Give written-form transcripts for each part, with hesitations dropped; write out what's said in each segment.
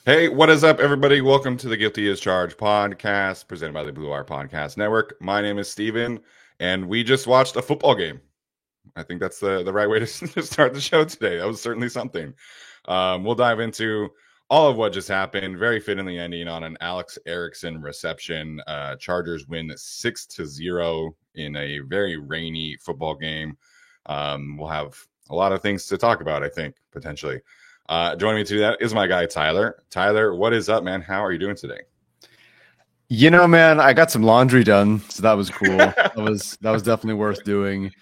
Hey, what is up, everybody? Welcome to the Guilty as Charged podcast presented by the Blue Wire Podcast Network. My name is Steven, and we just watched a football game. I think that's the right way to start the show today. That was certainly something. We'll dive into all of what just happened. Very fittingly ending on an Alex Erickson reception. Chargers win 6-0 in a very rainy football game. We'll have a lot of things to talk about, I think, potentially. Joining me to that is my guy, Tyler. Tyler, what is up, man? How are you doing today? Man, I got some laundry done, so that was cool. That was definitely worth doing.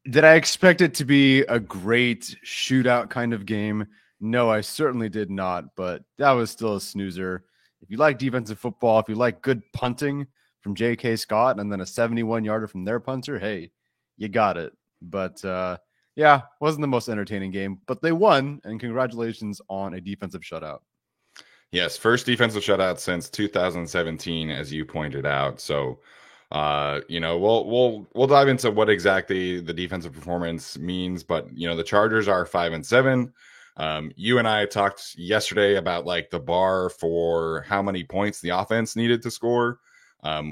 Did I expect it to be a great shootout kind of game? No, I certainly did not, but that was still a snoozer. If you like defensive football, if you like good punting from J.K. Scott and then a 71-yarder from their punter, hey, you got it. But yeah, wasn't the most entertaining game, but they won, and congratulations on a defensive shutout. Yes, first defensive shutout since 2017, as you pointed out. So, we'll dive into what exactly the defensive performance means. But the Chargers are 5-7. You and I talked yesterday about like the bar for how many points the offense needed to score.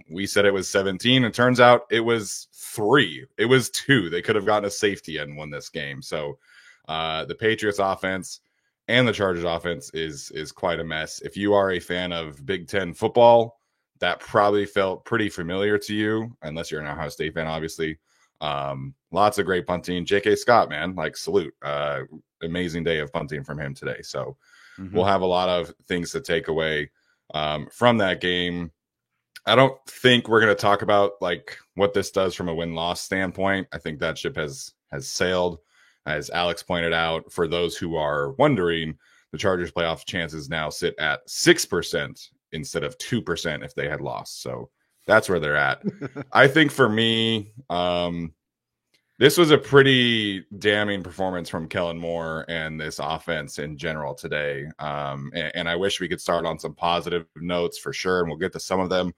We said it was 17. It turns out it was 3. It was 2. They could have gotten a safety and won this game. So, the Patriots offense and the Chargers offense is quite a mess. If you are a fan of Big Ten football, that probably felt pretty familiar to you, unless you're an Ohio State fan, obviously. Lots of great punting. J.K. Scott, man, like salute. Amazing day of punting from him today. So we'll have a lot of things to take away from that game. I don't think we're going to talk about like what this does from a win-loss standpoint. I think that ship has sailed. As Alex pointed out, for those who are wondering, the Chargers playoff chances now sit at 6% instead of 2% if they had lost. So that's where they're at. I think for me, this was a pretty damning performance from Kellen Moore and this offense in general today. And I wish we could start on some positive notes for sure, and we'll get to some of them.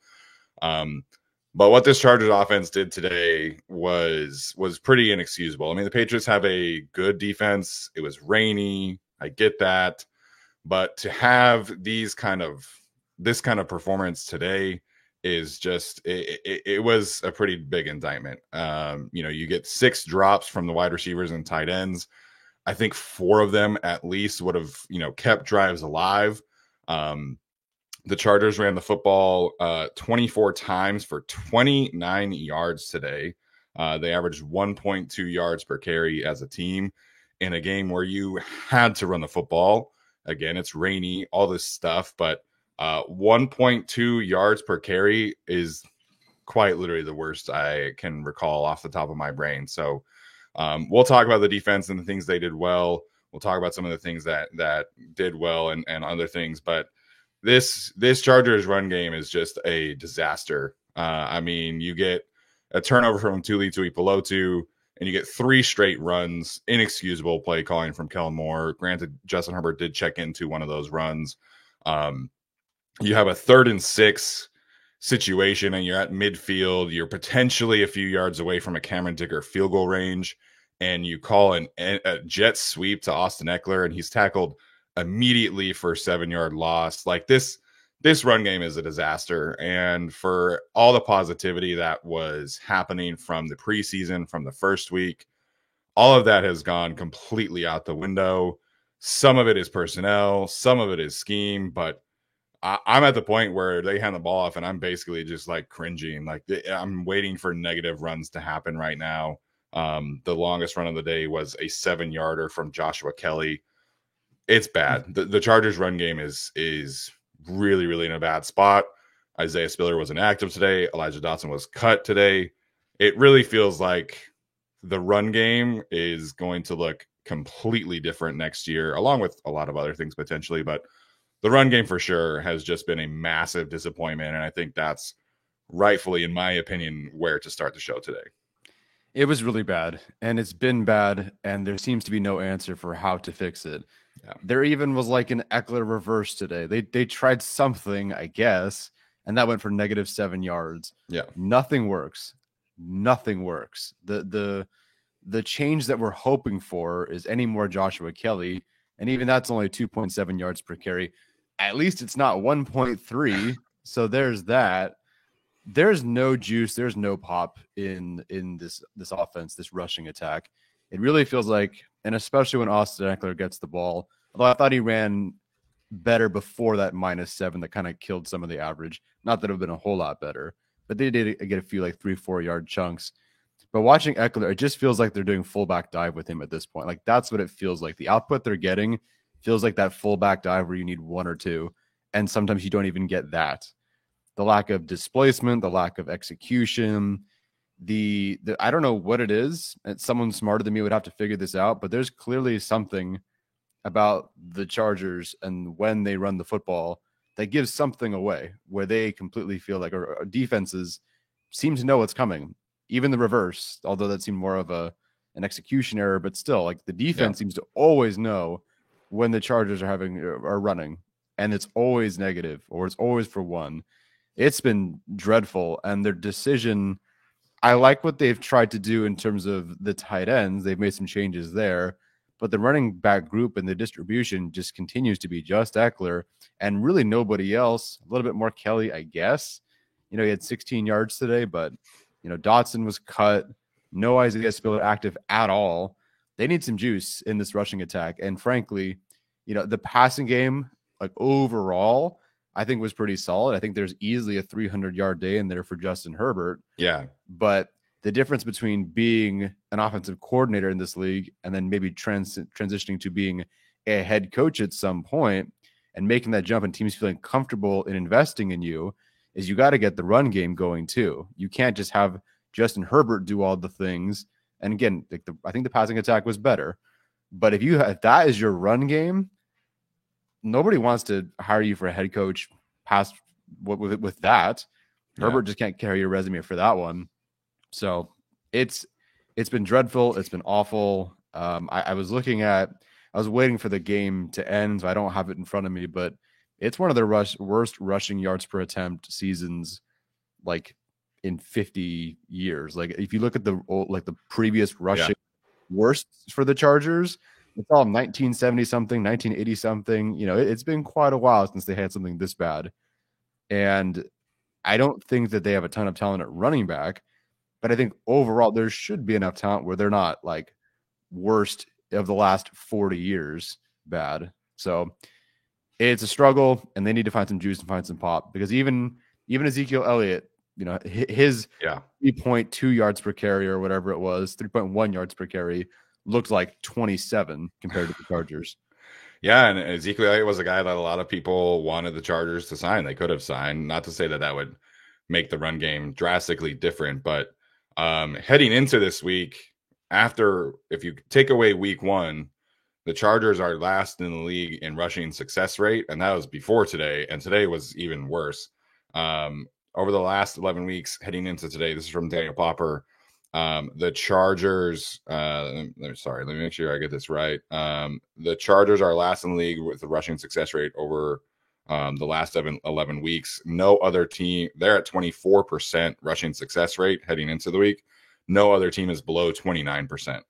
But what this Chargers offense did today was pretty inexcusable. I mean, the Patriots have a good defense. It was rainy. I get that. But to have this kind of performance today is just it was a pretty big indictment. You get 6 drops from the wide receivers and tight ends. I think 4 of them at least would have, kept drives alive. The Chargers ran the football 24 times for 29 yards today. They averaged 1.2 yards per carry as a team in a game where you had to run the football. Again, it's rainy, all this stuff, but 1.2 yards per carry is quite literally the worst I can recall off the top of my brain. So we'll talk about the defense and the things they did well. We'll talk about some of the things that did well and other things, but this Chargers run game is just a disaster. I mean, you get a turnover from Tuli Tuipulotu, and you get 3 straight runs. Inexcusable play calling from Kellen Moore. Granted, Justin Herbert did check into one of those runs. You have a 3rd and 6 situation, and you're at midfield. You're potentially a few yards away from a Cameron Dicker field goal range, and you call a jet sweep to Austin Eckler, and he's tackled immediately for a 7-yard loss. Like this run game is a disaster. And for all the positivity that was happening from the preseason, from the first week, all of that has gone completely out the window. Some of it is personnel, some of it is scheme, but I'm at the point where they hand the ball off and I'm basically just like cringing. Like I'm waiting for negative runs to happen right now. The longest run of the day was a 7-yarder from Joshua Kelly. It's bad. The Chargers run game is really, really in a bad spot. Isaiah Spiller was inactive today. Elijah Dotson was cut today. It really feels like the run game is going to look completely different next year, along with a lot of other things potentially. But the run game for sure has just been a massive disappointment. And I think that's rightfully, in my opinion, where to start the show today. It was really bad, and it's been bad, and there seems to be no answer for how to fix it. Yeah. There even was like an Eckler reverse today. They tried something, I guess, and that went for -7 yards. Yeah. Nothing works. Nothing works. The change that we're hoping for is any more Joshua Kelly, and even that's only 2.7 yards per carry. at least it's not 1.3. So there's that. There's no juice, there's no pop in this offense, this rushing attack. It really feels like, and especially when Austin Eckler gets the ball, although I thought he ran better before that -7 that kind of killed some of the average. Not that it would have been a whole lot better, but they did get a few like 3-4 yard chunks. But watching Eckler, it just feels like they're doing fullback dive with him at this point. Like that's what it feels like. The output they're getting feels like that fullback dive where you need one or two, and sometimes you don't even get that. The lack of displacement, the lack of execution, the I don't know what it is. And someone smarter than me would have to figure this out, but there's clearly something about the Chargers and when they run the football that gives something away where they completely feel like or defenses seem to know what's coming. Even the reverse, although that seemed more of an execution error, but still, like the defense seems to always know when the Chargers are running, and it's always negative or it's always for one. It's been dreadful, and their decision. I like what they've tried to do in terms of the tight ends. They've made some changes there, but the running back group and the distribution just continues to be just Eckler and really nobody else. A little bit more Kelly, I guess. He had 16 yards today, but Dotson was cut. No Isaiah Spiller active at all. They need some juice in this rushing attack. And frankly, the passing game, like overall, I think was pretty solid. I think there's easily a 300-yard day in there for Justin Herbert. Yeah. But the difference between being an offensive coordinator in this league and then maybe transitioning to being a head coach at some point and making that jump and teams feeling comfortable in investing in you is you got to get the run game going too. You can't just have Justin Herbert do all the things. And again, I think the passing attack was better. But if that is your run game, nobody wants to hire you for a head coach past with that. Yeah. Herbert just can't carry your resume for that one. So it's been dreadful. It's been awful. I was waiting for the game to end, so I don't have it in front of me, but it's one of the worst rushing yards per attempt seasons, like in 50 years. Like if you look at the previous rushing worst for the Chargers, it's all 1970 something, 1980 something. It's been quite a while since they had something this bad. And I don't think that they have a ton of talent at running back, but I think overall there should be enough talent where they're not like worst of the last 40 years bad. So it's a struggle, and they need to find some juice and find some pop, because even Ezekiel Elliott, his 3.2 yards per carry or whatever it was, 3.1 yards per carry looked like 27 compared to the Chargers. Yeah, and Ezekiel Elliott was a guy that a lot of people wanted the Chargers to sign. They could have signed. Not to say that would make the run game drastically different, but heading into this week, if you take away week one, the Chargers are last in the league in rushing success rate, and that was before today, and today was even worse. Over the last 11 weeks heading into today, this is from Daniel Popper, the Chargers, let me make sure I get this right. The Chargers are last in the league with the rushing success rate over the last 11 weeks. No other team, they're at 24% rushing success rate heading into the week. No other team is below 29%.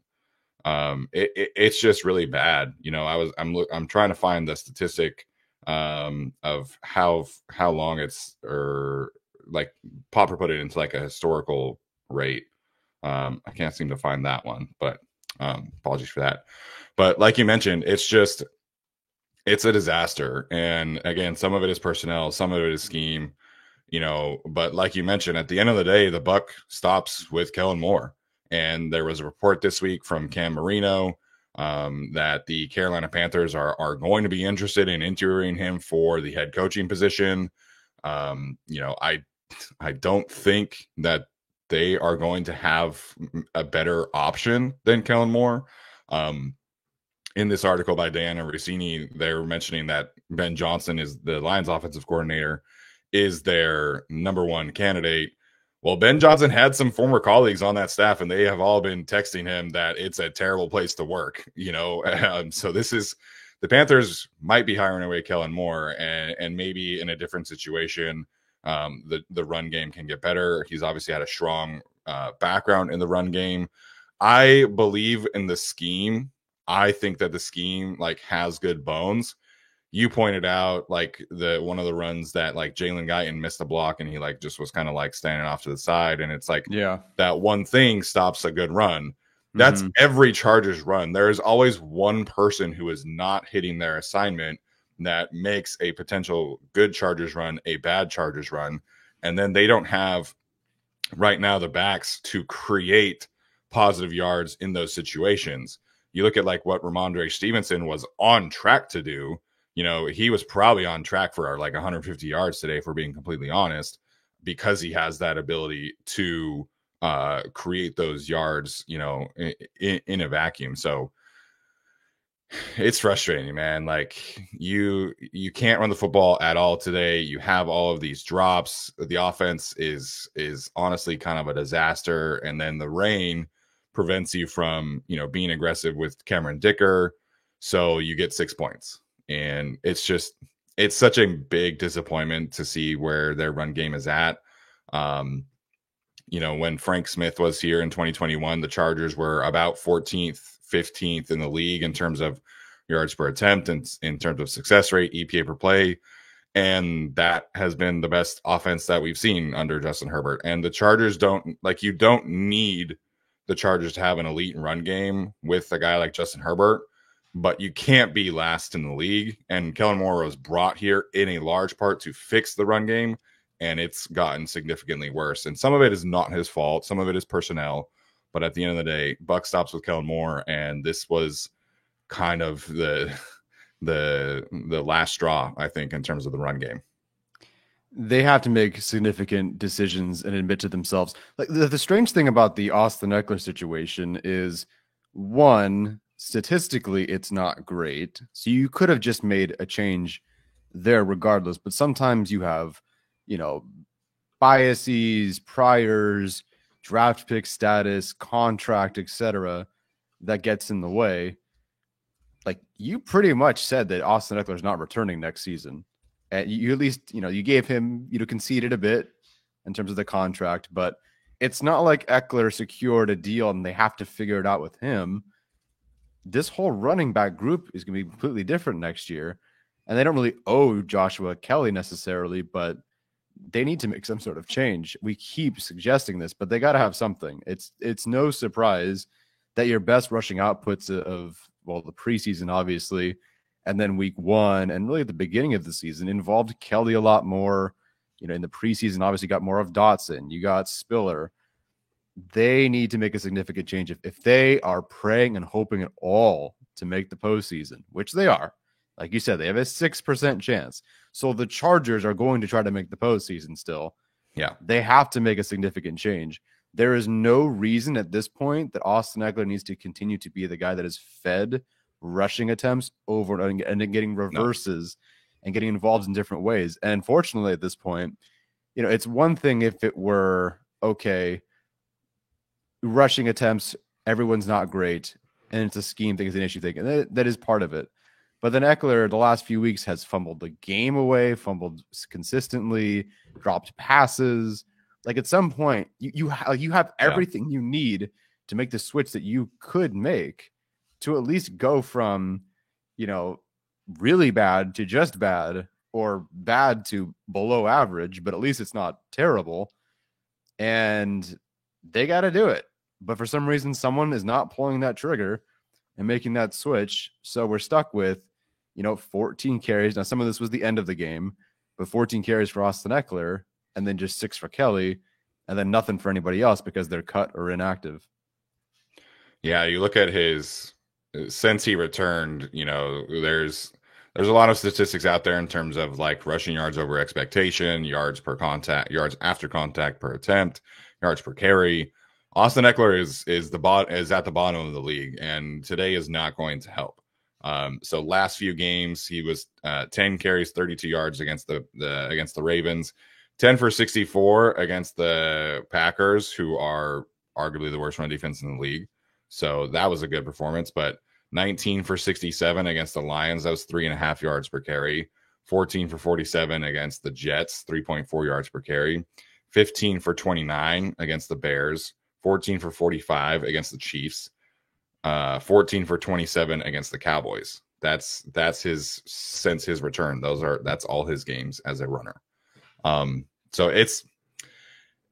It's just really bad. I'm trying to find the statistic of how long it's, or like Popper put it into like a historical rate. I can't seem to find that one, but apologies for that. But like you mentioned, it's a disaster. And again, some of it is personnel, some of it is scheme, but like you mentioned, at the end of the day, the buck stops with Kellen Moore. And there was a report this week from Cam Marino that the Carolina Panthers are going to be interested in interviewing him for the head coaching position. I don't think that they are going to have a better option than Kellen Moore. In this article by Diana Rossini, they were mentioning that Ben Johnson is the Lions offensive coordinator, is their number one candidate. Well, Ben Johnson had some former colleagues on that staff, and they have all been texting him that it's a terrible place to work, So the Panthers might be hiring away Kellen Moore, and maybe in a different situation, the run game can get better. He's obviously had a strong background in the run game. I believe in the scheme. I think that the scheme has good bones. you pointed out like the one of the runs that like Jalen Guyton missed a block and he like just was kind of like standing off to the side, and it's like Yeah. that one thing stops a good run. That's Mm-hmm. every Chargers run. There is always one person who is not hitting their assignment that makes a potential good Chargers run a bad Chargers run, and then they don't have right now the backs to create positive yards in those situations. You look at like what Ramondre Stevenson was on track to do. You know, he was probably on track for like 150 yards today, if we're being completely honest, because he has that ability to create those yards, you know, in a vacuum. So it's frustrating, man. Like you can't run the football at all today. You have all of these drops. The offense is honestly kind of a disaster, and then the rain prevents you from, you know, being aggressive with Cameron Dicker. So you get 6 points. And it's such a big disappointment to see where their run game is at. You know, when Frank Smith was here in 2021, the Chargers were about 14th, 15th in the league in terms of yards per attempt and in terms of success rate, EPA per play. And that has been the best offense that we've seen under Justin Herbert. And the Chargers you don't need the Chargers to have an elite run game with a guy like Justin Herbert, but you can't be last in the league. And Kellen Moore was brought here in a large part to fix the run game, and it's gotten significantly worse. And some of it is not his fault. Some of it is personnel. But at the end of the day, buck stops with Kellen Moore, and this was kind of the last straw, I think, in terms of the run game. They have to make significant decisions and admit to themselves. Like the strange thing about the Austin Eckler situation is, one, statistically, it's not great. So you could have just made a change there regardless. But sometimes you have, you know, biases, priors, draft pick status, contract, etc., that gets in the way. Like you pretty much said that Austin Eckler is not returning next season. And you at least, you know, you gave him, you know, conceded a bit in terms of the contract, but it's not like Eckler secured a deal and they have to figure it out with him. This whole running back group is going to be completely different next year. And they don't really owe Joshua Kelly necessarily, but they need to make some sort of change. We keep suggesting this, but they got to have something. It's no surprise that your best rushing outputs of the preseason, obviously, and then week one, and really at the beginning of the season, involved Kelly a lot more. You know, in the preseason, obviously got more of Dotson. You got Spiller. They need to make a significant change. If they are praying and hoping at all to make the postseason, which they are, like you said, they have a 6% chance. So the Chargers are going to try to make the postseason still. Yeah. They have to make a significant change. There is no reason at this point that Austin Eckler needs to continue to be the guy that is fed rushing attempts over and then getting reverses and getting involved in different ways. And unfortunately, at this point, you know, it's one thing if it were, okay, rushing attempts, everyone's not great, and it's a scheme thing, it's an issue thing, and that is part of it. But then Eckler, the last few weeks, has fumbled the game away, fumbled consistently, dropped passes. Like at some point, you have everything you need to make the switch that you could make to at least go from, you know, really bad to just bad, or bad to below average, but at least it's not terrible. And they got to do it. But for some reason, someone is not pulling that trigger and making that switch. So we're stuck with, you know, 14 carries. Now, some of this was the end of the game, but 14 carries for Austin Eckler, and then just 6 for Kelly, and then nothing for anybody else because they're cut or inactive. Yeah, you look at his, since he returned, you know, there's a lot of statistics out there in terms of like rushing yards over expectation, yards per contact, yards after contact per attempt, yards per carry. Austin Eckler is at the bottom of the league, and today is not going to help. So last few games, he was 10 carries, 32 yards against the Ravens, 10 for 64 against the Packers, who are arguably the worst run defense in the league. So that was a good performance, but 19 for 67 against the Lions. That was 3.5 yards per carry. 14 for 47 against the Jets, 3.4 yards per carry. 15 for 29 against the Bears. 14 for 45 against the Chiefs. 14 for 27 against the Cowboys. That's his since his return. That's all his games as a runner. So it's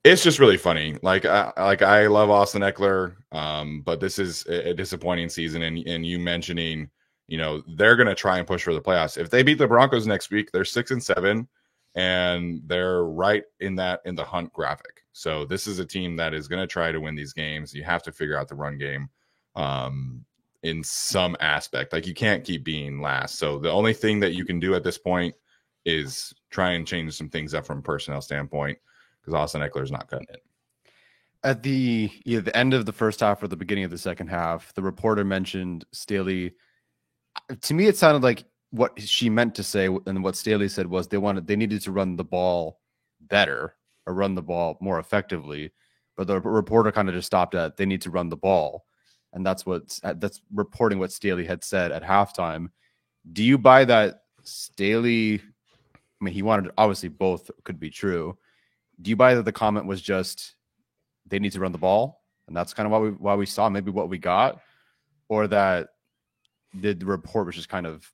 just really funny. Like I love Austin Eckler, but this is a disappointing season. And you mentioning, they're going to try and push for the playoffs. If they beat the Broncos next week, they're 6-7, and they're right in the hunt graphic. So this is a team that is going to try to win these games. You have to figure out the run game in some aspect. Like, you can't keep being last. So the only thing that you can do at this point is try and change some things up from a personnel standpoint, because Austin Eckler is not cutting it. At the end of the first half or the beginning of the second half, the reporter mentioned Staley. To me, it sounded like what she meant to say, and what Staley said was they needed to run the ball better or run the ball more effectively. But the reporter kind of just stopped at they need to run the ball, and that's reporting what Staley had said at halftime. Do you buy that Staley? I mean, he wanted, obviously both could be true. Do you buy that the comment was just they need to run the ball, and that's kind of why we saw maybe what we got, or that the report was just kind of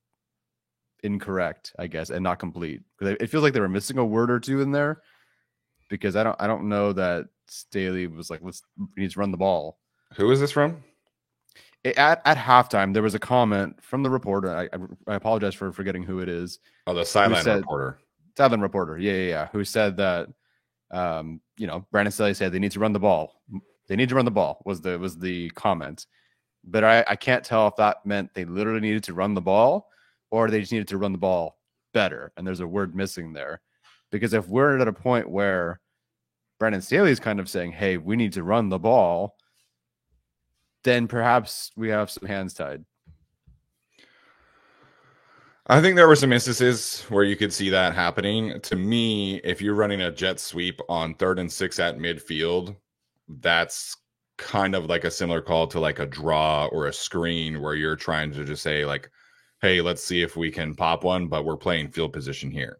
incorrect, I guess, and not complete? Because it feels like they were missing a word or two in there. Because I don't know that Staley was like, we need to run the ball. Who is this from? At halftime, there was a comment from the reporter. I apologize for forgetting who it is. Oh, the sideline reporter. Sideline reporter. Yeah. Who said that, Brandon Staley said they need to run the ball. They need to run the ball was the comment. But I can't tell if that meant they literally needed to run the ball or they just needed to run the ball better. And there's a word missing there. Because if we're at a point where Brandon Staley is kind of saying, hey, we need to run the ball, then perhaps we have some hands tied. I think there were some instances where you could see that happening. To me, if you're running a jet sweep on 3rd and 6 at midfield, that's kind of like a similar call to like a draw or a screen where you're trying to just say like, hey, let's see if we can pop one, but we're playing field position here.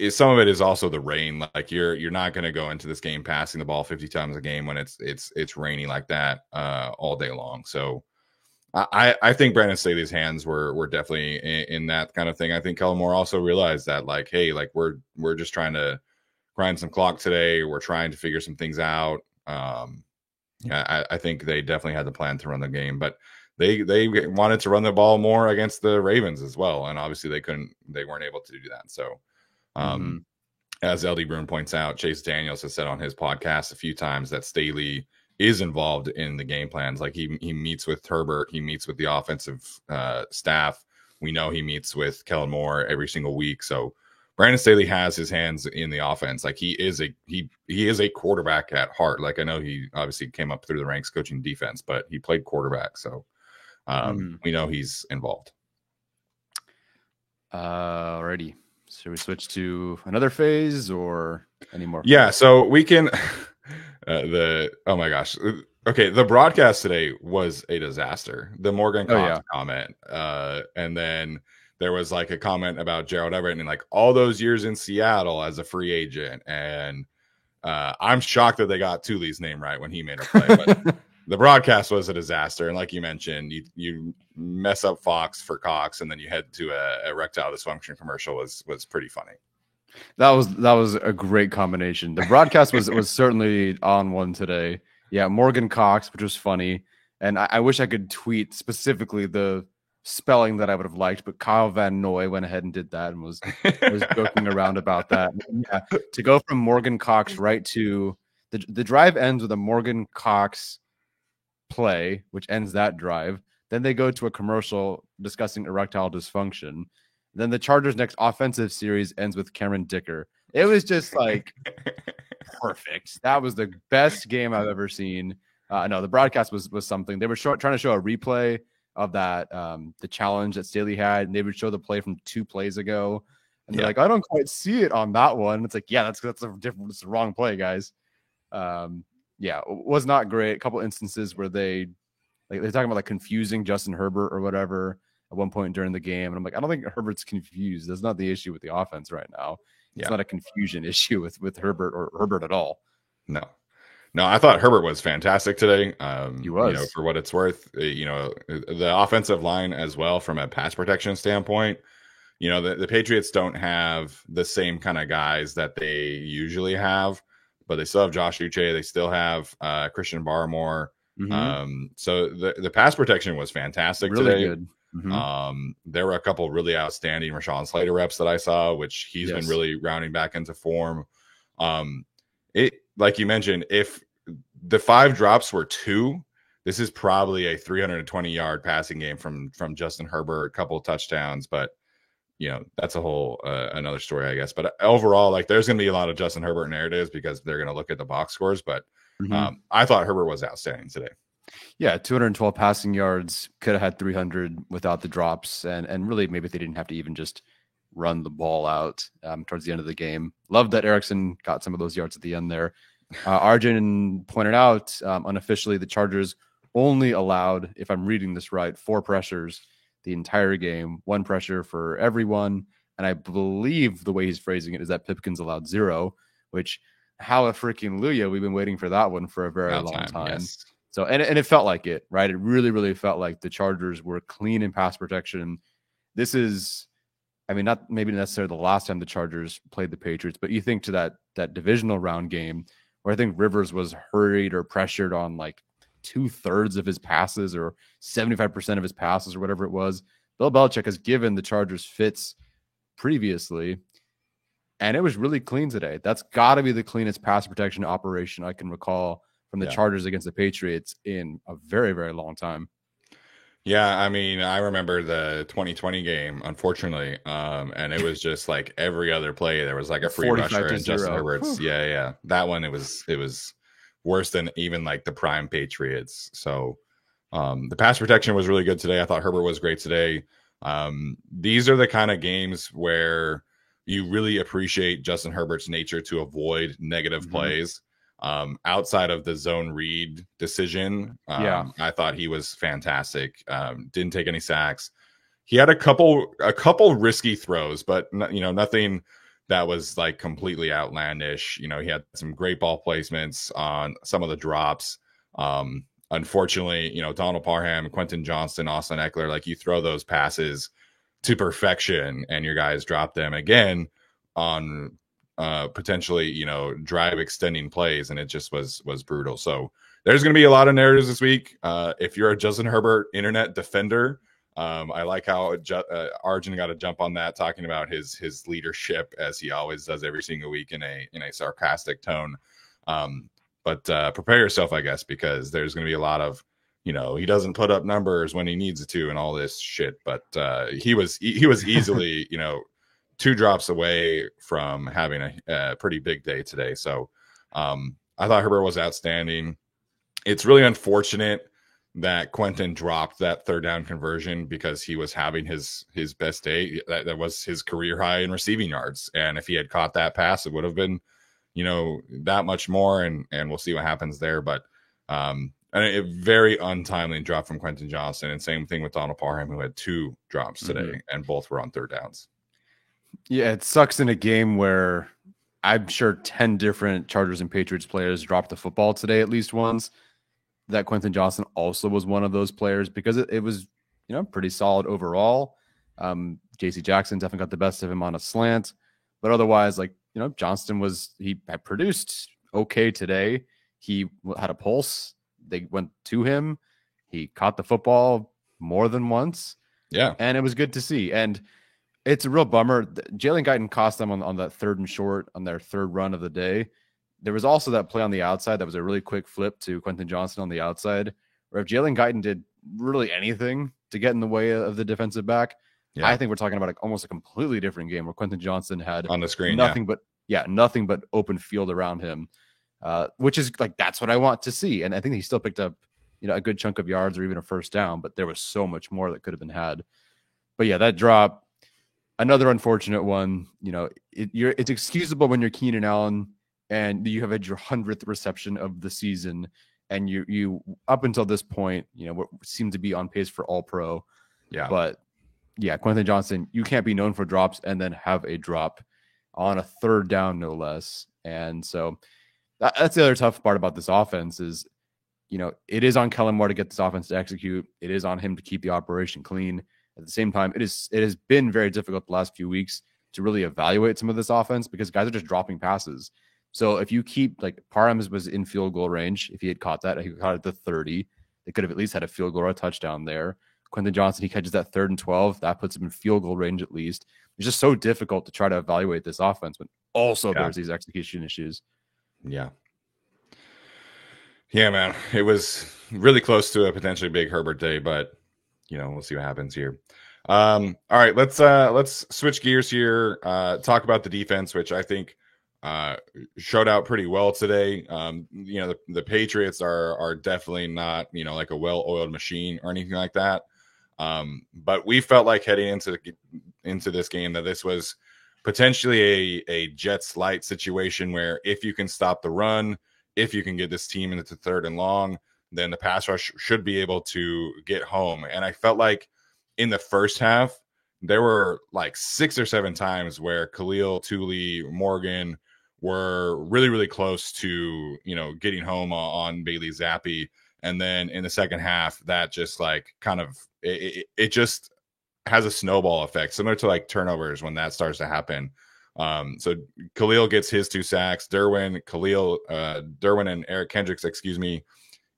Some of it is also the rain. Like you're not going to go into this game passing the ball 50 times a game when it's raining like that all day long. So I think Brandon Staley's hands were definitely in that kind of thing. I think Kellen Moore also realized that, like, hey, like we're just trying to grind some clock today. We're trying to figure some things out. I think they definitely had the plan to run the game, but they wanted to run the ball more against the Ravens as well, and obviously they weren't able to do that. So, as LD Bruin points out, Chase Daniels has said on his podcast a few times that Staley is involved in the game plans. Like he meets with Herbert, he meets with the offensive staff. We know he meets with Kellen Moore every single week. So Brandon Staley has his hands in the offense. Like he is a quarterback at heart. Like I know he obviously came up through the ranks coaching defense, but he played quarterback. So we know he's involved. Alrighty. Should we switch to another phase or any more? Yeah, so we can oh my gosh. Okay, the broadcast today was a disaster. The Morgan Cox comment. And then there was like a comment about Gerald Everett and like all those years in Seattle as a free agent. And I'm shocked that they got Tule's name right when he made a play. But the broadcast was a disaster. And like you mentioned, you mess up Fox for Cox, and then you head to a erectile dysfunction commercial was pretty funny. That was a great combination. The broadcast was certainly on one today. Yeah, Morgan Cox, which was funny. And I wish I could tweet specifically the spelling that I would have liked, but Kyle Van Noy went ahead and did that and was joking around about that. Yeah, to go from Morgan Cox right to the drive ends with a Morgan Cox play, which ends that drive. Then they go to a commercial discussing erectile dysfunction. Then the Chargers' next offensive series ends with Cameron Dicker. It was just like perfect. That was the best game I've ever seen. No, the broadcast was something. They were trying to show a replay of that the challenge that Staley had, and they would show the play from 2 plays ago. And they're like, I don't quite see it on that one. It's like, yeah, that's it's the wrong play, guys. Yeah, it was not great. A couple instances where they're talking about like confusing Justin Herbert or whatever at one point during the game. And I'm like, I don't think Herbert's confused. That's not the issue with the offense right now. It's not a confusion issue with Herbert or Herbert at all. No, No, I thought Herbert was fantastic today. He For was. what it's worth, the offensive line as well from a pass protection standpoint. The Patriots don't have the same kind of guys that they usually have, but they still have Josh Uche. They still have Christian Barmore. Mm-hmm. So the pass protection was fantastic Really today. good. Mm-hmm. There were a couple really outstanding Rashawn Slater reps that I saw, which he's been Yes. really rounding back into form. It, like you mentioned, if the 5 drops were 2, this is probably a 320-yard passing game from Justin Herbert, a couple of touchdowns, but that's a whole another story, I guess. But overall, like, there's going to be a lot of Justin Herbert narratives because they're going to look at the box scores. But I thought Herbert was outstanding today. Yeah, 212 passing yards, could have had 300 without the drops, and really maybe they didn't have to even just run the ball out towards the end of the game. Love that Erickson got some of those yards at the end there. Arjun pointed out unofficially the Chargers only allowed, if I'm reading this right, 4 pressures the entire game, 1 pressure for everyone. And I believe the way he's phrasing it is that Pipkins allowed 0, which how a freaking Luya, we've been waiting for that one for a very long time. Yes. So, and it felt like it, right? It really, really felt like the Chargers were clean in pass protection. This is, I mean, not maybe necessarily the last time the Chargers played the Patriots, but you think to that divisional round game where I think Rivers was hurried or pressured on like 2/3 of his passes or 75% of his passes or whatever it was. Bill Belichick has given the Chargers fits previously, and it was really clean today. That's got to be the cleanest pass protection operation I can recall from the Chargers against the Patriots in a very, very long time. Yeah, I mean, I remember the 2020 game, unfortunately, and it was just like every other play there was like a free rusher and Justin Herbert's. Yeah, that one it was worse than even like the prime Patriots. So the pass protection was really good today. I thought Herbert was great today. These are the kind of games where you really appreciate Justin Herbert's nature to avoid negative plays. Outside of the zone read decision, I thought he was fantastic. Didn't take any sacks. He had a couple risky throws, but nothing that was like completely outlandish. He had some great ball placements on some of the drops. Unfortunately, Donald Parham, Quentin Johnston, Austin Eckler, like you throw those passes to perfection and your guys drop them again on potentially, drive extending plays, and it just was brutal. So there's going to be a lot of narratives this week. If you're a Justin Herbert internet defender, I like how Arjun got to jump on that, talking about his leadership as he always does every single week in a sarcastic tone. But prepare yourself, I guess, because there's going to be a lot of, he doesn't put up numbers when he needs to and all this shit. But he was easily, 2 drops away from having a pretty big day today. So I thought Herbert was outstanding. It's really unfortunate that Quentin dropped that 3rd down conversion because he was having his best day. That was his career high in receiving yards. And if he had caught that pass, it would have been, that much more. And we'll see what happens there. But a very untimely drop from Quentin Johnston. And same thing with Donald Parham, who had 2 drops today, and both were on 3rd downs. Yeah, it sucks in a game where I'm sure 10 different Chargers and Patriots players dropped the football today at least once, that Quentin Johnston also was one of those players, because it was, pretty solid overall. JC Jackson definitely got the best of him on a slant, but otherwise, like, Johnston he had produced okay today. He had a pulse. They went to him. He caught the football more than once. Yeah. And it was good to see. And it's a real bummer. Jalen Guyton cost them on that 3rd and short on their 3rd run of the day. There was also that play on the outside that was a really quick flip to Quentin Johnston on the outside, where if Jalen Guyton did really anything to get in the way of the defensive back, I think we're talking about almost a completely different game where Quentin Johnston had on the screen nothing but open field around him, which is like, that's what I want to see. And I think he still picked up a good chunk of yards or even a 1st down, but there was so much more that could have been had. But yeah, that drop. Another unfortunate one. It's excusable when you're Keenan Allen and you have had your 100th reception of the season, and you up until this point, seem to be on pace for All Pro. Yeah. But yeah, Quentin Johnston, you can't be known for drops and then have a drop on a 3rd down, no less. And so That's the other tough part about this offense is, it is on Kellen Moore to get this offense to execute. It is on him to keep the operation clean. At the same time, it has been very difficult the last few weeks to really evaluate some of this offense because guys are just dropping passes. So if you keep, like, Parham was in field goal range, if he had caught that, he caught it to 30. They could have at least had a field goal or a touchdown there. Quentin Johnson, he catches that 3rd and 12. That puts him in field goal range at least. It's just so difficult to try to evaluate this offense when also there's these execution issues. Yeah. Yeah, man. It was really close to a potentially big Herbert day, but we'll see what happens here. All right, let's switch gears here. Talk about the defense, which I think showed out pretty well today. The Patriots are definitely not like a well-oiled machine or anything like that. But we felt like heading into this game that this was potentially a Jets light situation where if you can stop the run, if you can get this team into 3rd and long, then the pass rush should be able to get home. And I felt like in the first half, there were like 6 or 7 times where Khalil, Thule, Morgan were really, really close to, getting home on Bailey Zappi. And then in the second half, that just like kind of, it just has a snowball effect, similar to like turnovers when that starts to happen. So Khalil gets his 2 sacks. Derwin and Eric Kendricks,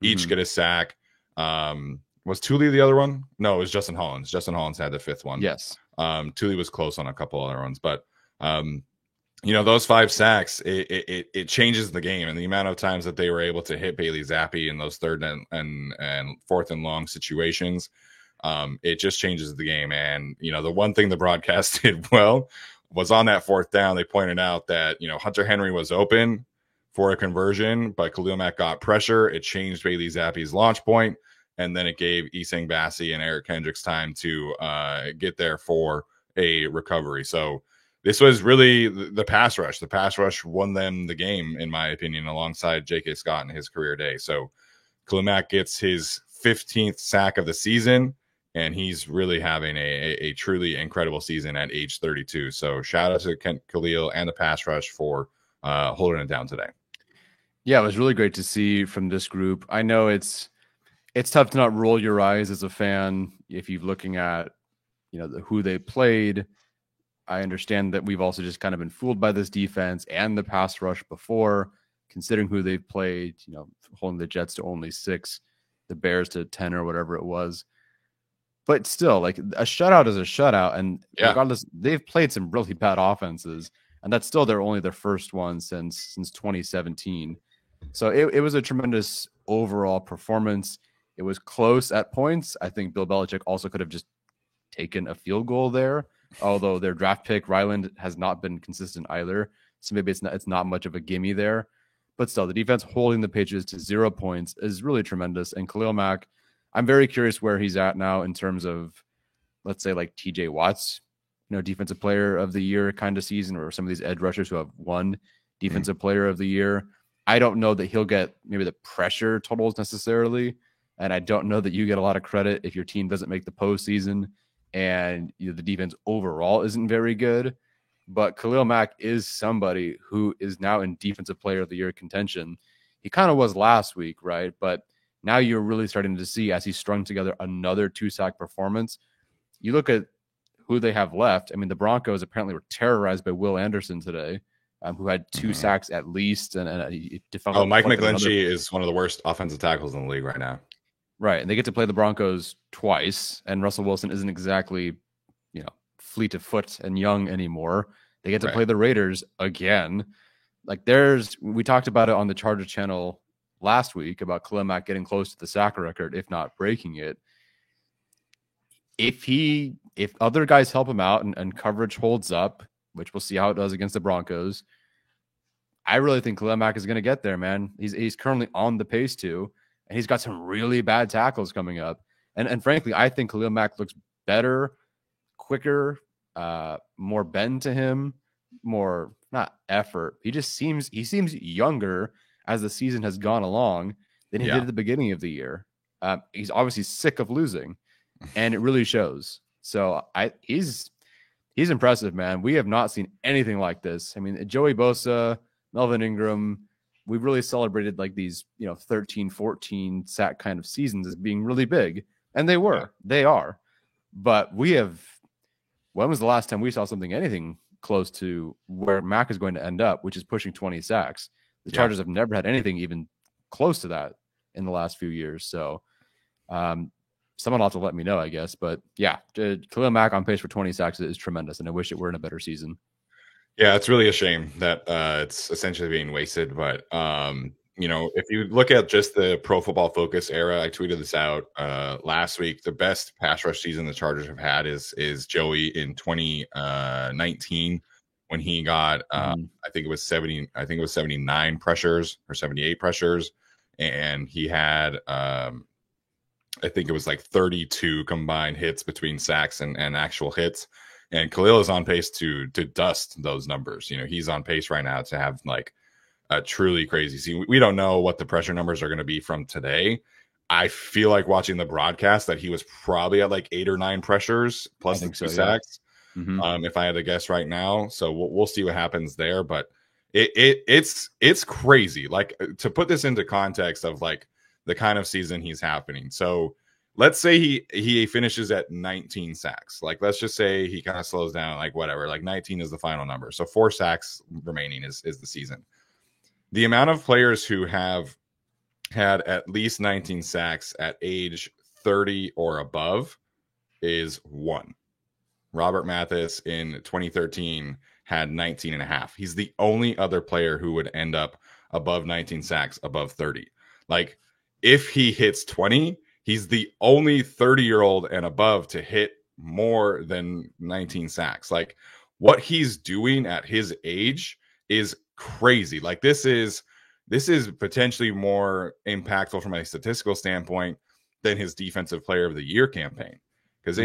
each get a sack. Was Thule the other one? No, it was Justin Hollins. Justin Hollins had the 5th one. Yes. Thule was close on a couple other ones, but those 5 sacks, it changes the game, and the amount of times that they were able to hit Bailey Zappi in those 3rd and 4th and long situations, it just changes the game. And the one thing the broadcast did well was on that 4th down, they pointed out that Hunter Henry was open for a conversion, but Khalil Mack got pressure. It changed Bailey Zappi's launch point, and then it gave Essang Bassey and Eric Kendricks time to get there for a recovery. So this was really the pass rush. The pass rush won them the game, in my opinion, alongside J.K. Scott in his career day. So Khalil Mack gets his 15th sack of the season, and he's really having a truly incredible season at age 32. So shout out to Khalil and the pass rush for holding it down today. Yeah, it was really great to see from this group. I know it's tough to not roll your eyes as a fan if you're looking at who they played. I understand that we've also just kind of been fooled by this defense and the pass rush before, considering who they've played, holding the Jets to only 6, the Bears to 10 or whatever it was. But still, like, a shutout is a shutout. And regardless, they've played some really bad offenses, and that's still their first one since 2017. So it was a tremendous overall performance. It was close at points. I think Bill Belichick also could have just taken a field goal there, although their draft pick Ryland has not been consistent either. So maybe it's not much of a gimme there. But still, the defense holding the Patriots to 0 points is really tremendous. And Khalil Mack, I'm very curious where he's at now in terms of, let's say, like TJ Watt's, defensive player of the year kind of season, or some of these edge rushers who have won defensive player of the year. I don't know that he'll get maybe the pressure totals necessarily. And I don't know that you get a lot of credit if your team doesn't make the postseason and the defense overall isn't very good. But Khalil Mack is somebody who is now in defensive player of the year contention. He kind of was last week, right? But now you're really starting to see, as he strung together another 2-sack performance, you look at who they have left. I mean, the Broncos apparently were terrorized by Will Anderson today, who had 2 sacks at least. And Mike McGlinchey is one of the worst offensive tackles in the league right now. Right, and they get to play the Broncos twice, and Russell Wilson isn't exactly, fleet of foot and young anymore. They get to play the Raiders again. Like, we talked about it on the Charger channel last week about Khalil Mack getting close to the sack record, if not breaking it. If other guys help him out and coverage holds up, which we'll see how it does against the Broncos, I really think Khalil Mack is going to get there, man. He's currently on the pace to. And he's got some really bad tackles coming up. And frankly, I think Khalil Mack looks better, quicker, more bend to him, more, not effort. He seems younger as the season has gone along than he did at the beginning of the year. He's obviously sick of losing, and it really shows. So he's impressive, man. We have not seen anything like this. I mean, Joey Bosa, Melvin Ingram, we've really celebrated like these, 13, 14 sack kind of seasons as being really big. And they are. But when was the last time we saw anything close to where Mac is going to end up, which is pushing 20 sacks? The Chargers have never had anything even close to that in the last few years. So someone will have to let me know, I guess. But yeah, Khalil Mack on pace for 20 sacks is tremendous. And I wish it were in a better season. Yeah, it's really a shame that it's essentially being wasted. But, if you look at just the Pro Football Focus era, I tweeted this out last week. The best pass rush season the Chargers have had is Joey in 2019 when he got, I think it was 79 pressures or 78 pressures. And he had, I think it was like 32 combined hits between sacks and actual hits. And Khalil is on pace to dust those numbers. He's on pace right now to have like a truly crazy season. We don't know what the pressure numbers are going to be from today. I feel like watching the broadcast that he was probably at like 8 or 9 pressures plus the 2 sacks. Yeah. If I had to guess right now. So we'll see what happens there. But it's crazy. Like, to put this into context of like the kind of season he's happening. So let's say he finishes at 19 sacks. Like, let's just say he kind of slows down, like whatever, like 19 is the final number. So 4 sacks remaining is the season. The amount of players who have had at least 19 sacks at age 30 or above is 1. Robert Mathis in 2013 had 19 and a half. He's the only other player who would end up above 19 sacks above 30. Like, if he hits 20, he's the only 30-year-old and above to hit more than 19 sacks. Like, what he's doing at his age is crazy. Like, this is potentially more impactful from a statistical standpoint than his Defensive Player of the Year campaign. Because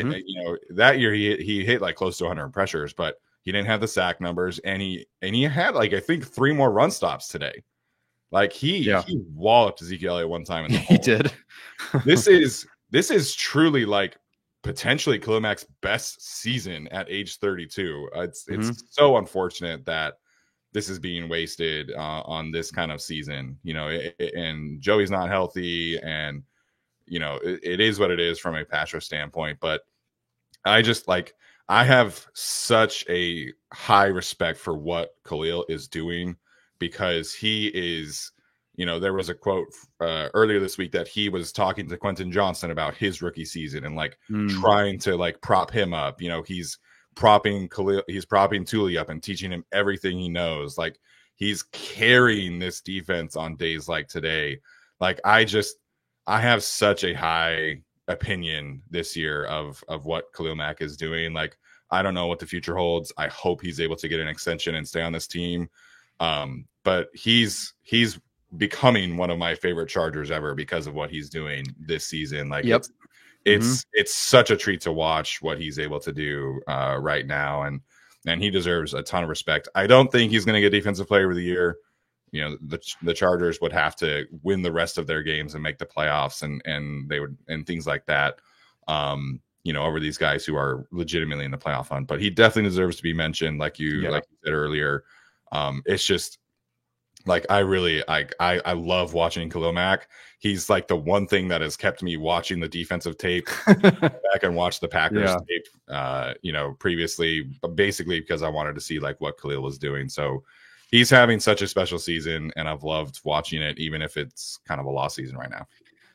that year he hit like close to 100 pressures, but he didn't have the sack numbers, and he had like, I think, 3 more run stops today. Like, he walloped Ezekiel Elliott one time. He did. This is truly like potentially Khalil Mack's best season at age 32. It's so unfortunate that this is being wasted on this kind of season, and Joey's not healthy, and it is what it is from a pass rush standpoint. But I have such a high respect for what Khalil is doing, because he is, there was a quote earlier this week that he was talking to Quentin Johnston about his rookie season and like trying to like prop him up. He's propping Tuli up and teaching him everything he knows. Like, he's carrying this defense on days like today. Like, I have such a high opinion this year of what Khalil Mack is doing. Like, I don't know what the future holds. I hope he's able to get an extension and stay on this team. But he's becoming one of my favorite Chargers ever because of what he's doing this season. Like, it's such a treat to watch what he's able to do right now, and he deserves a ton of respect. I don't think he's going to get Defensive Player of the Year. The Chargers would have to win the rest of their games and make the playoffs, and they would, and things like that. Over these guys who are legitimately in the playoff hunt. But he definitely deserves to be mentioned, like you said earlier. It's just like, I love watching Khalil Mack. He's like the one thing that has kept me watching the defensive tape back and watch the Packers tape, previously, basically because I wanted to see like what Khalil was doing. So he's having such a special season, and I've loved watching it, even if it's kind of a lost season right now.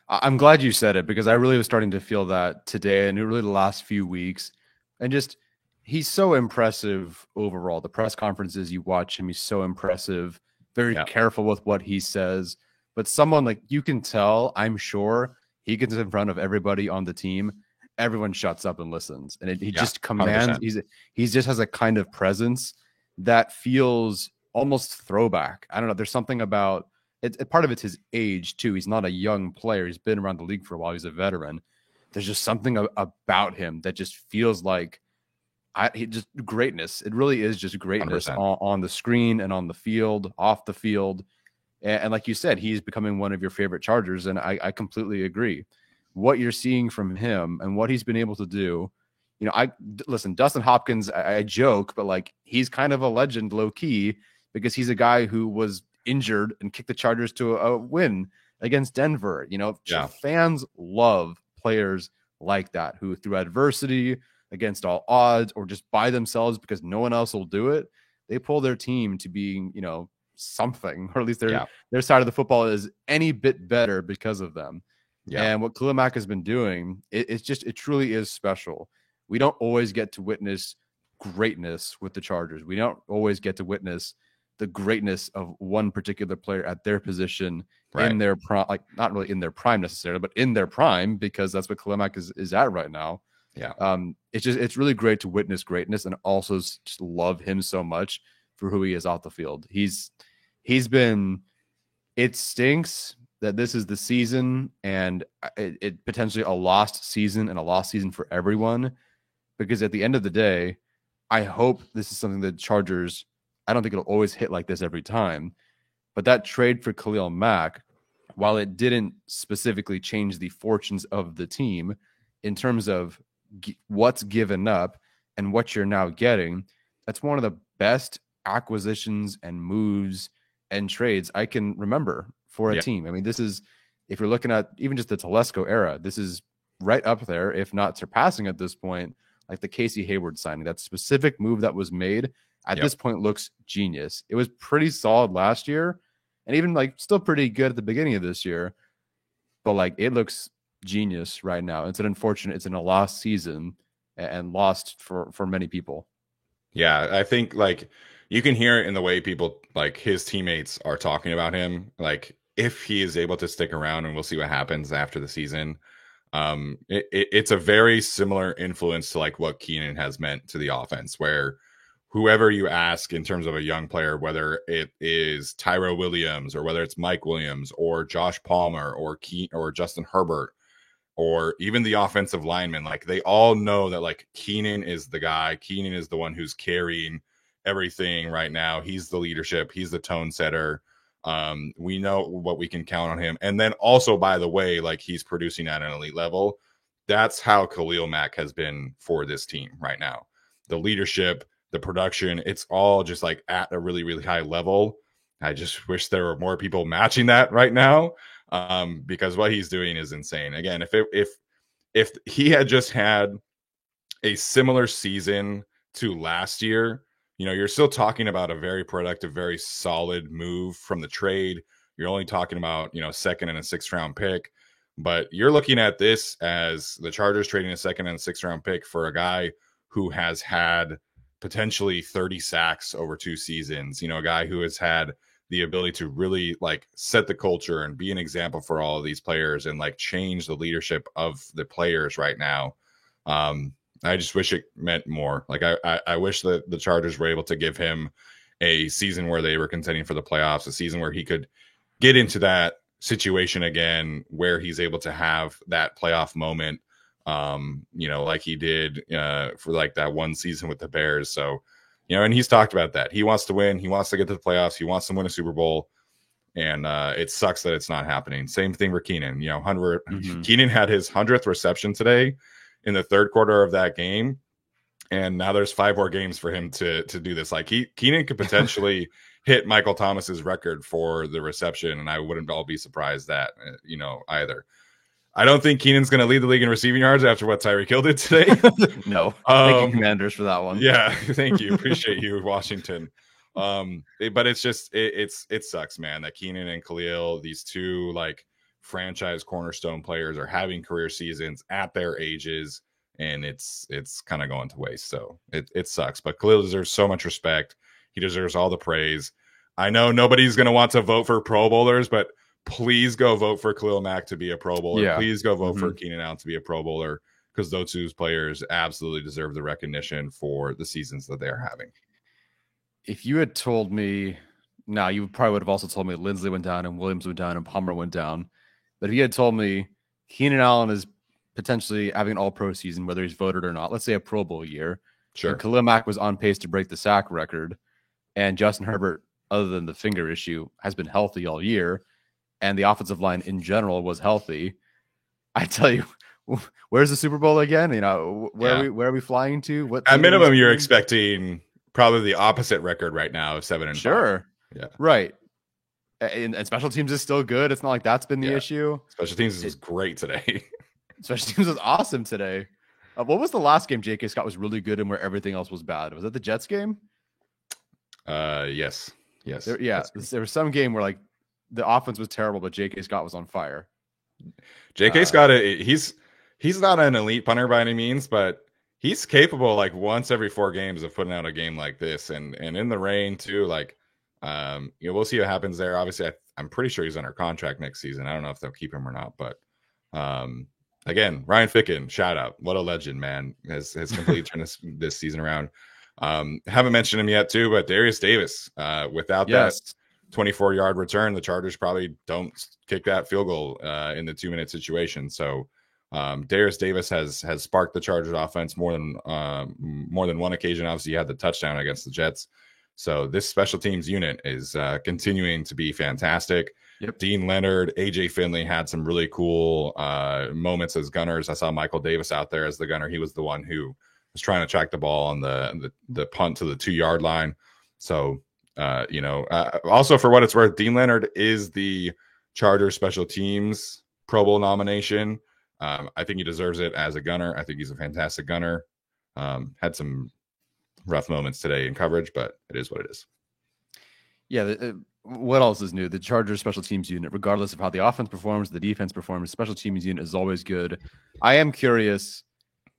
I'm glad you said it, because I really was starting to feel that today and really the last few weeks. And just, he's so impressive overall. The press conferences, you watch him, he's so impressive, very careful with what he says. But someone like, you can tell, I'm sure, he gets in front of everybody on the team, everyone shuts up and listens. And he just commands, 100%. He just has a kind of presence that feels almost throwback. I don't know. There's something about it. Part of it's his age too. He's not a young player. He's been around the league for a while. He's a veteran. There's just something about him that just feels like just greatness. It really is just greatness on the screen and on the field, off the field. And like you said, he's becoming one of your favorite Chargers. And I completely agree. What you're seeing from him and what he's been able to do. Listen, Dustin Hopkins, I joke, but like, he's kind of a legend low key, because he's a guy who was injured and kicked the Chargers to a win against Denver. Fans love players like that who, through adversity, against all odds, or just by themselves because no one else will do it, they pull their team to being, something, or at least their side of the football is any bit better because of them. Yeah. And what Khalil Mack has been doing, it truly is special. We don't always get to witness greatness with the Chargers. We don't always get to witness the greatness of one particular player at their position in their prime, like not really in their prime necessarily, but in their prime, because that's what Khalil Mack is at right now. Yeah. It's really great to witness greatness and also just love him so much for who he is off the field. It stinks that this is the season and it potentially a lost season and a lost season for everyone, because at the end of the day, I hope this is something that Chargers, I don't think it'll always hit like this every time, but that trade for Khalil Mack, while it didn't specifically change the fortunes of the team in terms of what's given up and what you're now getting, that's one of the best acquisitions and moves and trades I can remember for a team. I mean, this is, if you're looking at even just the Telesco era, this is right up there, if not surpassing at this point, like the Casey Hayward signing. That specific move that was made at this point looks genius. It was pretty solid last year and even like still pretty good at the beginning of this year, but like it looks genius right now. It's in a lost season and lost for many people. Yeah, I think like you can hear it in the way people, like his teammates, are talking about him. Like if he is able to stick around, and we'll see what happens after the season. It's a very similar influence to like what Keenan has meant to the offense, where whoever you ask in terms of a young player, whether it is Tyrell Williams or whether it's Mike Williams or Josh Palmer or Justin Herbert, or even the offensive linemen, like they all know that like Keenan is the guy. Keenan is the one who's carrying everything right now. He's the leadership. He's the tone setter. We know what we can count on him. And then also, by the way, like he's producing at an elite level. That's how Khalil Mack has been for this team right now. The leadership, the production, it's all just like at a really, really high level. I just wish there were more people matching that right now. Because what he's doing is insane. Again, if he had just had a similar season to last year, you're still talking about a very productive, very solid move from the trade. You're only talking about, second and a sixth round pick, but you're looking at this as the Chargers trading a second and sixth round pick for a guy who has had potentially 30 sacks over 2 seasons, a guy who has had the ability to really like set the culture and be an example for all of these players and like change the leadership of the players right now. I just wish it meant more. Like I wish that the Chargers were able to give him a season where they were contending for the playoffs, a season where he could get into that situation again, where he's able to have that playoff moment, like he did for like that one season with the Bears. So, and he's talked about that. He wants to win. He wants to get to the playoffs. He wants to win a Super Bowl. And it sucks that it's not happening. Same thing for Keenan. Keenan had his 100th reception today in the third quarter of that game. And now there's 5 more games for him to do this. Like Keenan could potentially hit Michael Thomas's record for the reception. And I wouldn't all be surprised that, either. I don't think Keenan's going to lead the league in receiving yards after what Tyreek Hill did today. No. Thank you, Commanders, for that one. Yeah, thank you. Appreciate you, Washington. But it's just it sucks, man, that Keenan and Khalil, these two like franchise cornerstone players, are having career seasons at their ages, and it's kind of going to waste. So it sucks. But Khalil deserves so much respect. He deserves all the praise. I know nobody's going to want to vote for Pro Bowlers, but please go vote for Khalil Mack to be a Pro Bowler. Yeah. Please go vote for Keenan Allen to be a Pro Bowler, because those two players absolutely deserve the recognition for the seasons that they're having. If you had told me, now you probably would have also told me Lindsley went down and Williams went down and Palmer went down. But if you had told me Keenan Allen is potentially having an all-pro season, whether he's voted or not, let's say a Pro Bowl year, sure, Khalil Mack was on pace to break the sack record, and Justin Herbert, other than the finger issue, has been healthy all year, and the offensive line in general was healthy, I tell you, where's the Super Bowl again? Where are we flying to? What at minimum you're expecting probably the opposite record right now of 7-5. Sure. Yeah. Right. and special teams is still good. It's not like that's been the issue. Special teams was great today. Special teams was awesome today. What was the last game J.K. Scott was really good and where everything else was bad? Was that the Jets game? Yes. There was some game where like the offense was terrible, but J.K. Scott was on fire. J.K. Scott, he's not an elite punter by any means, but he's capable like once every 4 games of putting out a game like this, and in the rain too. Like, we'll see what happens there. Obviously, I'm pretty sure he's under contract next season. I don't know if they'll keep him or not, but again, Ryan Ficken, shout out, what a legend, man, has completely turned this season around. Haven't mentioned him yet too, but Darius Davis, without that 24-yard return, the Chargers probably don't kick that field goal in the 2-minute situation. So Darius Davis has sparked the Chargers offense more than one occasion. Obviously, he had the touchdown against the Jets. So this special teams unit is continuing to be fantastic. Yep. Dean Leonard, AJ Finley had some really cool moments as gunners. I saw Michael Davis out there as the gunner. He was the one who was trying to track the ball on the punt to the 2-yard line. So, also for what it's worth, Dean Leonard is the Chargers special teams Pro Bowl nomination. I think he deserves it as a gunner. I think he's a fantastic gunner. Had some rough moments today in coverage, but it is what it is. Yeah. What else is new? The Chargers special teams unit, regardless of how the offense performs, the defense performs, special teams unit is always good. I am curious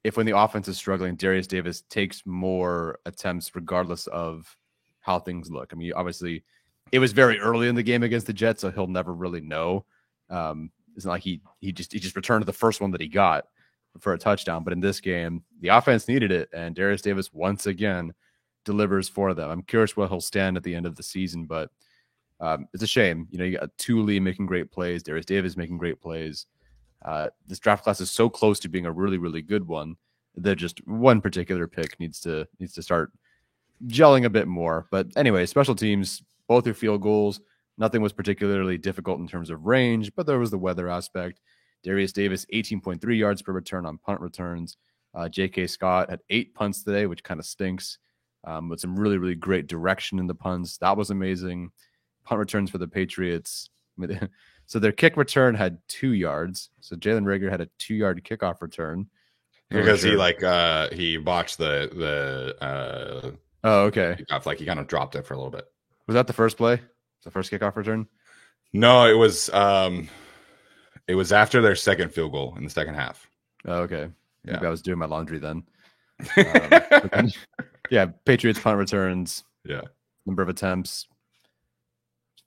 if when the offense is struggling, Darius Davis takes more attempts regardless of how things look. I mean, obviously, it was very early in the game against the Jets, so he'll never really know. It's not like he just returned to the first one that he got for a touchdown. But in this game, the offense needed it, and Darius Davis once again delivers for them. I'm curious where he'll stand at the end of the season, but it's a shame. You got Thule making great plays, Darius Davis making great plays. This draft class is so close to being a really, really good one that just one particular pick needs to start gelling a bit more. But anyway, special teams, both your field goals. Nothing was particularly difficult in terms of range, but there was the weather aspect. Darius Davis, 18.3 yards per return on punt returns. J.K. Scott had 8 punts today, which kind of stinks, with some really, really great direction in the punts. That was amazing. Punt returns for the Patriots. So their kick return had 2 yards. So Jalen Reagor had a 2-yard kickoff return. Because he botched the oh, okay. Kickoff, like he kind of dropped it for a little bit. Was that the first play? The first kickoff return? No, it was after their second field goal in the second half. Oh, okay. Yeah. Maybe I was doing my laundry then. Yeah, Patriots punt returns. Yeah. Number of attempts.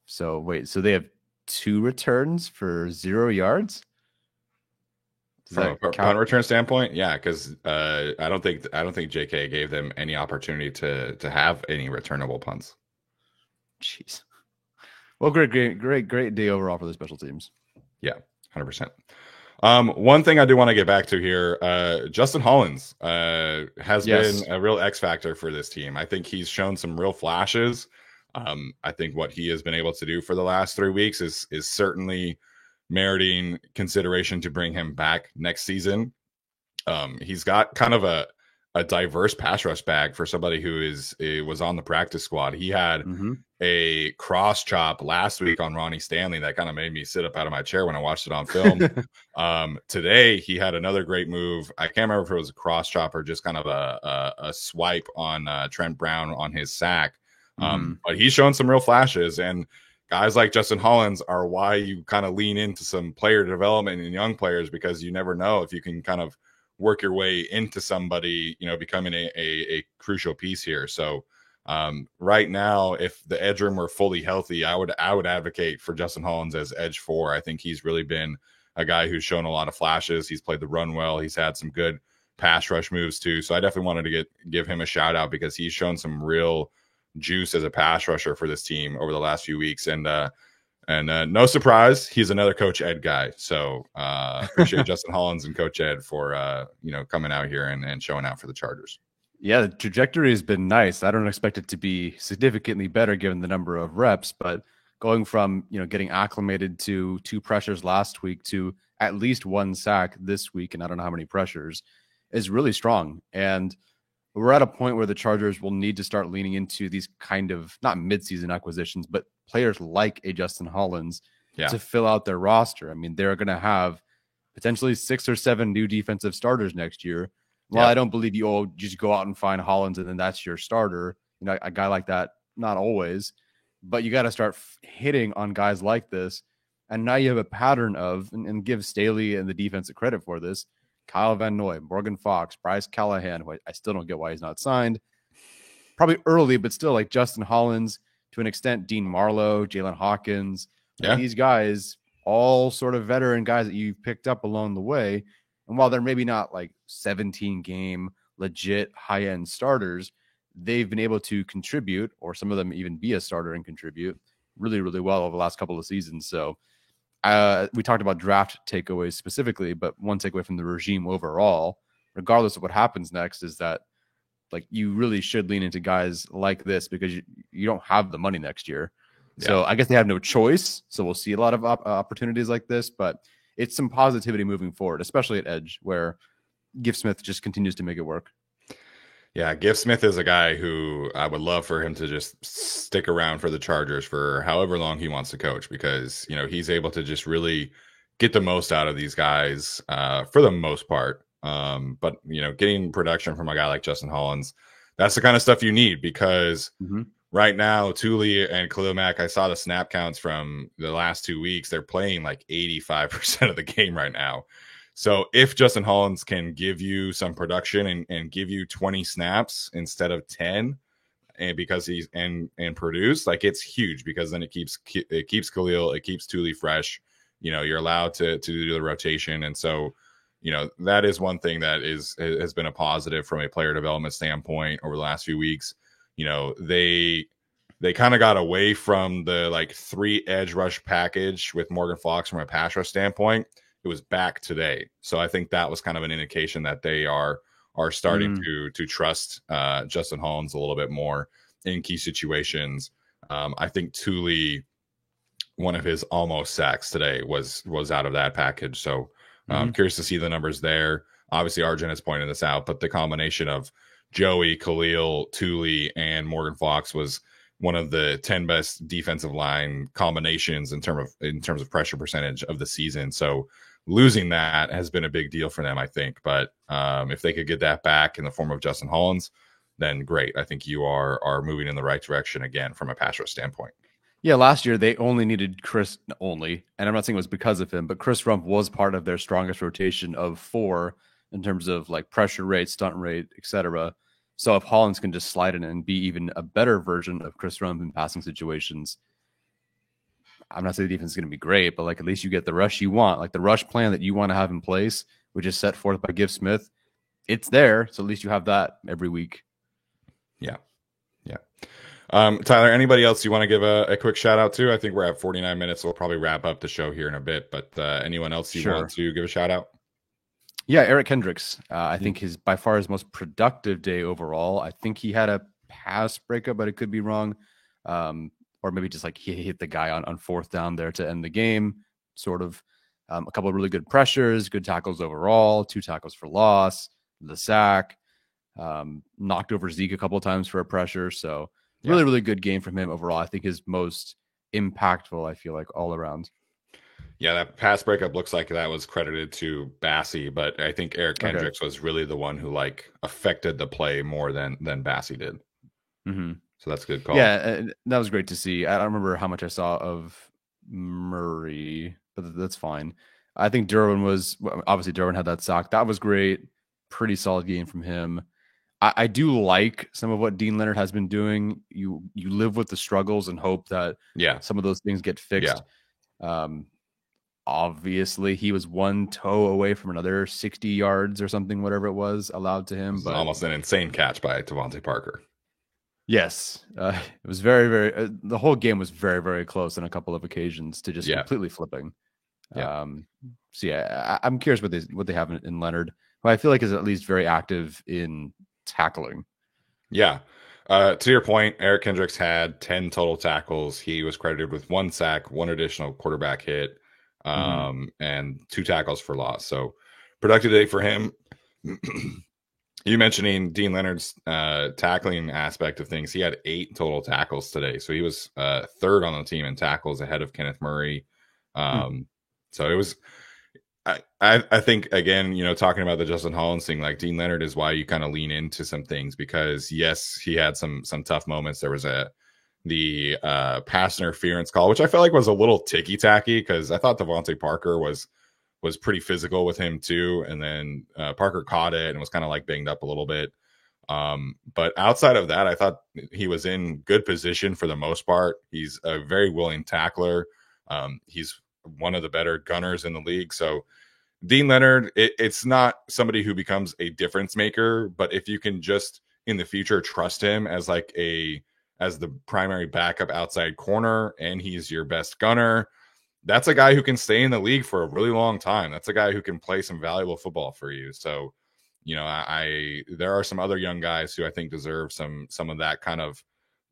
So wait, so they have 2 returns for 0 yards? From a punt return standpoint, yeah, because I don't think JK gave them any opportunity to have any returnable punts. Jeez. Well, great day overall for the special teams. Yeah, 100%. One thing I do want to get back to here, Justin Hollins has been a real X factor for this team. I think he's shown some real flashes. I think what he has been able to do for the last 3 weeks is certainly meriting consideration to bring him back next season. He's got kind of a diverse pass rush bag for somebody who was on the practice squad. He had a cross chop last week on Ronnie Stanley that kind of made me sit up out of my chair when I watched it on film. Today he had another great move. I can't remember if it was a cross chop or just kind of a swipe on Trent Brown on his sack. But he's shown some real flashes, and guys like Justin Hollins are why you kind of lean into some player development in young players, because you never know if you can kind of work your way into somebody, becoming a crucial piece here. So right now, if the edge room were fully healthy, I would advocate for Justin Hollins as edge 4. I think he's really been a guy who's shown a lot of flashes. He's played the run well. He's had some good pass rush moves too. So I definitely wanted to give him a shout out, because he's shown some real juice as a pass rusher for this team over the last few weeks. And no surprise, he's another Coach Ed guy. So appreciate Justin Hollins and Coach Ed for coming out here and showing out for the Chargers. Yeah, the trajectory has been nice. I don't expect it to be significantly better given the number of reps, but going from getting acclimated to 2 pressures last week to at least 1 sack this week, and I don't know how many pressures, is really strong. And we're at a point where the Chargers will need to start leaning into these kind of not midseason acquisitions, but players like a Justin Hollins Yeah. to fill out their roster. I mean, they're going to have potentially 6 or 7 new defensive starters next year. Well, I don't believe you just go out and find Hollins and then that's your starter. You know, a guy like that, not always, but you got to start hitting on guys like this. And now you have a pattern of, and give Staley and the defense credit for this, Kyle Van Noy, Morgan Fox, Bryce Callahan, who I still don't get why he's not signed. Probably early, but still like Justin Hollins, to an extent, Dean Marlowe, Jalen Hawkins. Like these guys, all sort of veteran guys that you've picked up along the way. And while they're maybe not like 17-game legit high-end starters, they've been able to contribute, or some of them even be a starter and contribute really, really well over the last couple of seasons. So we talked about draft takeaways specifically, but one takeaway from the regime overall, regardless of what happens next, is that like you really should lean into guys like this because you don't have the money next year. Yeah. So I guess they have no choice. So we'll see a lot of opportunities like this, but it's some positivity moving forward, especially at edge, where Gift Smith just continues to make it work. Yeah, Gift Smith is a guy who I would love for him to just stick around for the Chargers for however long he wants to coach, because, you know, he's able to just really get the most out of these guys for the most part. But, you know, getting production from a guy like Justin Hollins, that's the kind of stuff you need, because right now, Tuli and Khalil Mack, I saw the snap counts from the last 2 weeks. They're playing like 85% of the game right now. So if Justin Hollins can give you some production and give you 20 snaps instead of 10, and because he's and produce, like, it's huge, because then it keeps Khalil, it keeps Tuli fresh. You know, you're allowed to do the rotation. And so, you know, that is one thing that has been a positive from a player development standpoint over the last few weeks. You know, they kind of got away from the like 3 edge rush package with Morgan Fox from a pass rush standpoint. It was back today. So I think that was kind of an indication that they are starting to trust Justin Hollins a little bit more in key situations. I think Tuli, one of his almost sacks today was out of that package. So I'm curious to see the numbers there. Obviously, Arjun has pointed this out, but the combination of Joey, Khalil, Tuli, and Morgan Fox was one of the 10 best defensive line combinations in terms of pressure percentage of the season. So losing that has been a big deal for them, I think. But if they could get that back in the form of Justin Hollins, then great. I think you are moving in the right direction again from a pass rush standpoint. Yeah, last year they only needed Chris only, and I'm not saying it was because of him, but Chris Rumph was part of their strongest rotation of 4 in terms of like pressure rate, stunt rate, etc. So if Hollins can just slide in and be even a better version of Chris Rumph in passing situations, I'm not saying the defense is going to be great, but like at least you get the rush you want, like the rush plan that you want to have in place, which is set forth by Gift Smith. It's there, so at least you have that every week. Yeah. Tyler, anybody else you want to give a quick shout out to? I think we're at 49 minutes. So we'll probably wrap up the show here in a bit, but anyone else you want to give a shout out? Yeah, Eric Kendricks. I think by far his most productive day overall. I think he had a pass breakup, but it could be wrong. Or maybe just like he hit the guy on 4th down there to end the game. Sort of a couple of really good pressures, good tackles overall, 2 tackles for loss, the sack, knocked over Zeke a couple of times for a pressure. So really, really good game from him overall. I think his most impactful, I feel like, all around. Yeah, that pass breakup looks like that was credited to Bassie, but I think Eric Kendricks was really the one who like affected the play more than Bassie did. So that's a good call. Yeah, that was great to see. I don't remember how much I saw of Murray, but that's fine. I think Derwin had that sack. That was great. Pretty solid game from him. I do like some of what Dean Leonard has been doing. You live with the struggles and hope that some of those things get fixed. Obviously, he was 1 toe away from another 60 yards or something, whatever it was allowed to him. But almost an insane catch by Devontae Parker. Yes, it was very, very. The whole game was very, very close on a couple of occasions to just completely flipping. So I'm curious what they have in Leonard, who I feel like is at least very active in tackling. Yeah. To your point, Eric Kendricks had 10 total tackles. He was credited with 1 sack, 1 additional quarterback hit, and 2 tackles for loss. So productive day for him. You mentioning Dean Leonard's tackling aspect of things. He had 8 total tackles today, so he was third on the team in tackles ahead of Kenneth Murray. So it was. I think again, talking about the Justin Hollins thing, like Dean Leonard is why you kind of lean into some things, because yes, he had some tough moments. There was the pass interference call, which I felt like was a little ticky tacky, because I thought Devontae Parker was pretty physical with him too, and then Parker caught it and was kind of like banged up a little bit. But outside of that, I thought he was in good position for the most part. He's a very willing tackler. He's one of the better gunners in the league. So Dean Leonard, it's not somebody who becomes a difference maker, but if you can just in the future trust him as as the primary backup outside corner, and he's your best gunner, that's a guy who can stay in the league for a really long time. That's a guy who can play some valuable football for you. So, there are some other young guys who I think deserve some of that kind of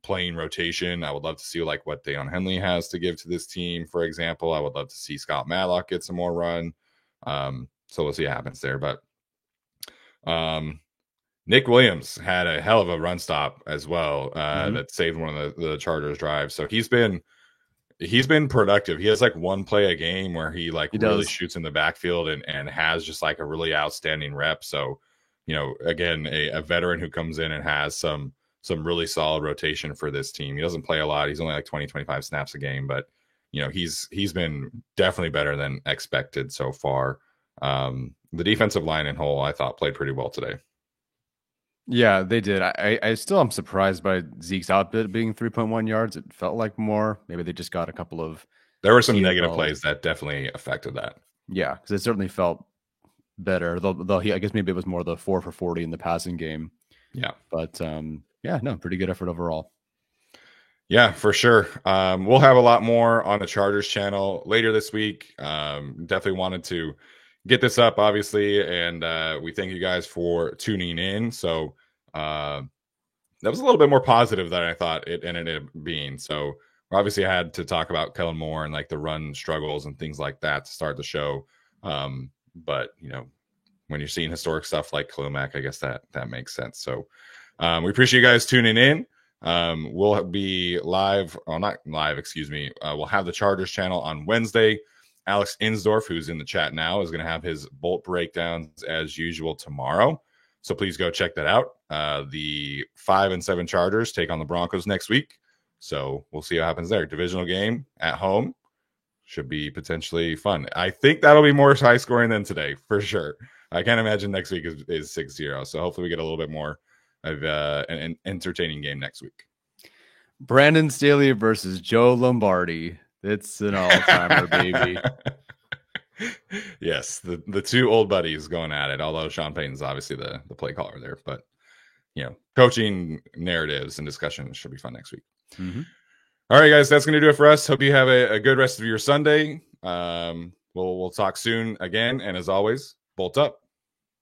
playing rotation. I would love to see like what Deion Henley has to give to this team, for example. I would love to see Scott Matlock get some more run. So we'll see what happens there. But Nick Williams had a hell of a run stop as well that saved one of the Chargers drives. So he's been productive. He has like one play a game where he really shoots in the backfield and has just like a really outstanding rep. So, again, a veteran who comes in and has some really solid rotation for this team. He doesn't play a lot. He's only like 20, 25 snaps a game, but he's been definitely better than expected so far. The defensive line in whole, I thought, played pretty well today. Yeah, they did. I still am surprised by Zeke's output being 3.1 yards. It felt like more. Maybe they just got a couple of. There were some negative plays that definitely affected that. Yeah, because it certainly felt better. Though I guess maybe it was more the 4 for 40 in the passing game. Yeah, but pretty good effort overall. Yeah, for sure. We'll have a lot more on the Chargers channel later this week. Definitely wanted to get this up, obviously, and we thank you guys for tuning in. So that was a little bit more positive than I thought it ended up being. So obviously I had to talk about Kellen Moore and like the run struggles and things like that to start the show. But when you're seeing historic stuff like Khalil Mack, I guess that makes sense. So we appreciate you guys tuning in. We'll be live, not live, excuse me. We'll have the Chargers channel on Wednesday. Alex Insdorf, who's in the chat now, is going to have his bolt breakdowns as usual tomorrow. So please go check that out. The 5-7 Chargers take on the Broncos next week. So we'll see what happens there. Divisional game at home should be potentially fun. I think that'll be more high scoring than today, for sure. I can't imagine next week is 6-0. So hopefully we get a little bit more of an entertaining game next week. Brandon Staley versus Joe Lombardi. It's an all-timer, baby. Yes, the two old buddies going at it, although Sean Payton's obviously the play caller there. But, coaching narratives and discussions should be fun next week. All right, guys, that's going to do it for us. Hope you have a good rest of your Sunday. We'll talk soon again. And as always, bolt up.